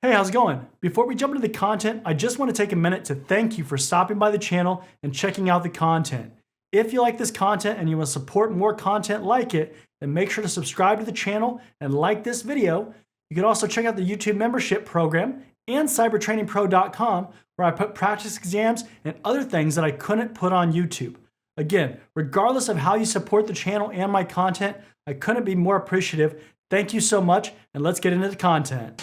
Hey, how's it going? Before we jump into the content, I just want to take a minute to thank you for stopping by the channel and checking out the content. If you like this content and you want to support more content like it, then make sure to subscribe to the channel and like this video. You can also check out the YouTube membership program and cybertrainingpro.com, where I put practice exams and other things that I couldn't put on YouTube. Again, regardless of how you support the channel and my content, I couldn't be more appreciative. Thank you so much, and let's get into the content.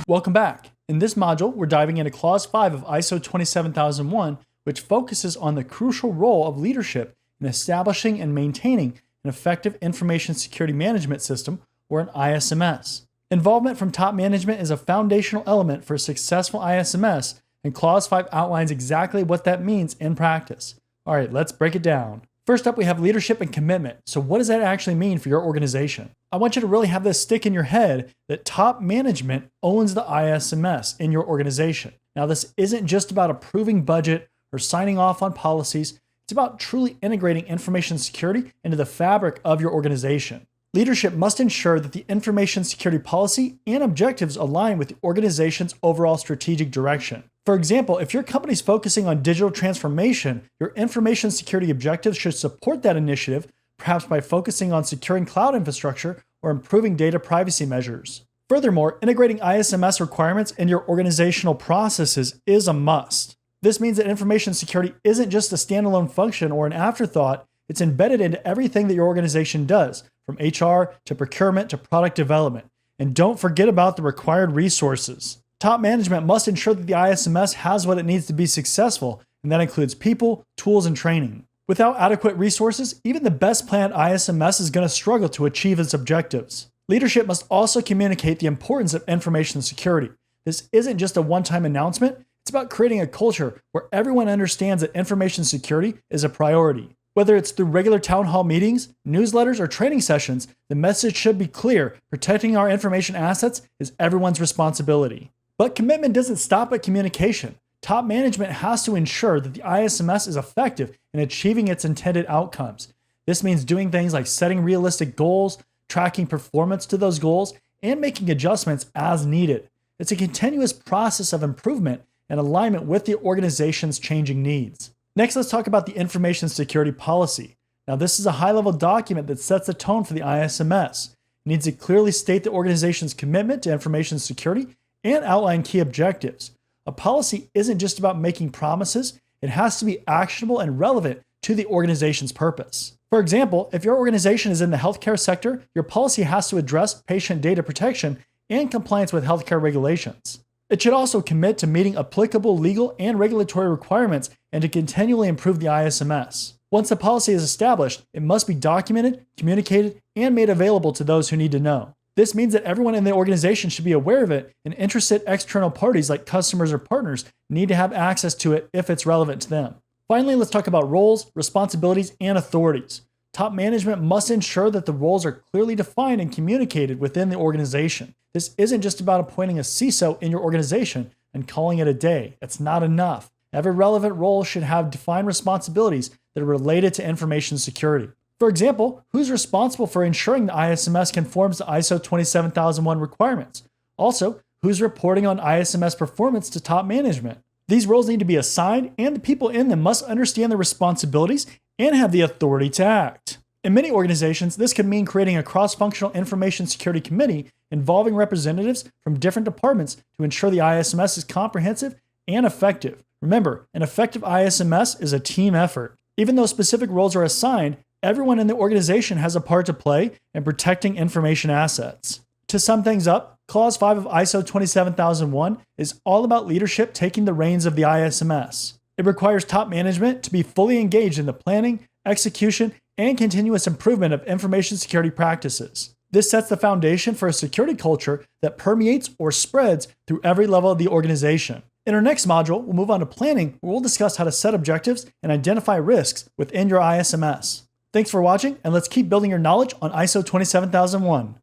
Welcome back. In this module, we're diving into Clause 5 of ISO 27001, which focuses on the crucial role of leadership in establishing and maintaining an effective information security management system, or an ISMS. Involvement from top management is a foundational element for a successful ISMS, and Clause 5 outlines exactly what that means in practice. All right, let's break it down. First up, we have leadership and commitment. So what does that actually mean for your organization? I want you to really have this stick in your head that top management owns the ISMS in your organization. Now, this isn't just about approving budget or signing off on policies. It's about truly integrating information security into the fabric of your organization. Leadership must ensure that the information security policy and objectives align with the organization's overall strategic direction. For example, if your company's focusing on digital transformation, your information security objectives should support that initiative, perhaps by focusing on securing cloud infrastructure or improving data privacy measures. Furthermore, integrating ISMS requirements in your organizational processes is a must. This means that information security isn't just a standalone function or an afterthought, it's embedded into everything that your organization does, from HR to procurement to product development. And don't forget about the required resources. Top management must ensure that the ISMS has what it needs to be successful, and that includes people, tools, and training. Without adequate resources, even the best planned ISMS is going to struggle to achieve its objectives. Leadership must also communicate the importance of information security. This isn't just a one-time announcement, it's about creating a culture where everyone understands that information security is a priority. Whether it's through regular town hall meetings, newsletters, or training sessions, the message should be clear: protecting our information assets is everyone's responsibility. But commitment doesn't stop at communication. Top management has to ensure that the ISMS is effective in achieving its intended outcomes. This means doing things like setting realistic goals, tracking performance to those goals, and making adjustments as needed. It's a continuous process of improvement and alignment with the organization's changing needs. Next, let's talk about the information security policy. Now, this is a high-level document that sets the tone for the ISMS. It needs to clearly state the organization's commitment to information security and outline key objectives. A policy isn't just about making promises, it has to be actionable and relevant to the organization's purpose. For example, if your organization is in the healthcare sector, your policy has to address patient data protection and compliance with healthcare regulations. It should also commit to meeting applicable legal and regulatory requirements and to continually improve the ISMS. Once the policy is established, it must be documented, communicated, and made available to those who need to know. This means that everyone in the organization should be aware of it, and interested external parties like customers or partners need to have access to it if it's relevant to them. Finally, let's talk about roles, responsibilities, and authorities. Top management must ensure that the roles are clearly defined and communicated within the organization. This isn't just about appointing a CISO in your organization and calling it a day. It's not enough. Every relevant role should have defined responsibilities that are related to information security. For example, who's responsible for ensuring the ISMS conforms to ISO 27001 requirements? Also, who's reporting on ISMS performance to top management? These roles need to be assigned, and the people in them must understand their responsibilities and have the authority to act. In many organizations, this could mean creating a cross-functional information security committee involving representatives from different departments to ensure the ISMS is comprehensive and effective. Remember, an effective ISMS is a team effort. Even though specific roles are assigned, everyone in the organization has a part to play in protecting information assets. To sum things up, Clause 5 of ISO 27001 is all about leadership taking the reins of the ISMS. It requires top management to be fully engaged in the planning, execution, and continuous improvement of information security practices. This sets the foundation for a security culture that permeates or spreads through every level of the organization. In our next module, we'll move on to planning, where we'll discuss how to set objectives and identify risks within your ISMS. Thanks for watching, and let's keep building your knowledge on ISO 27001.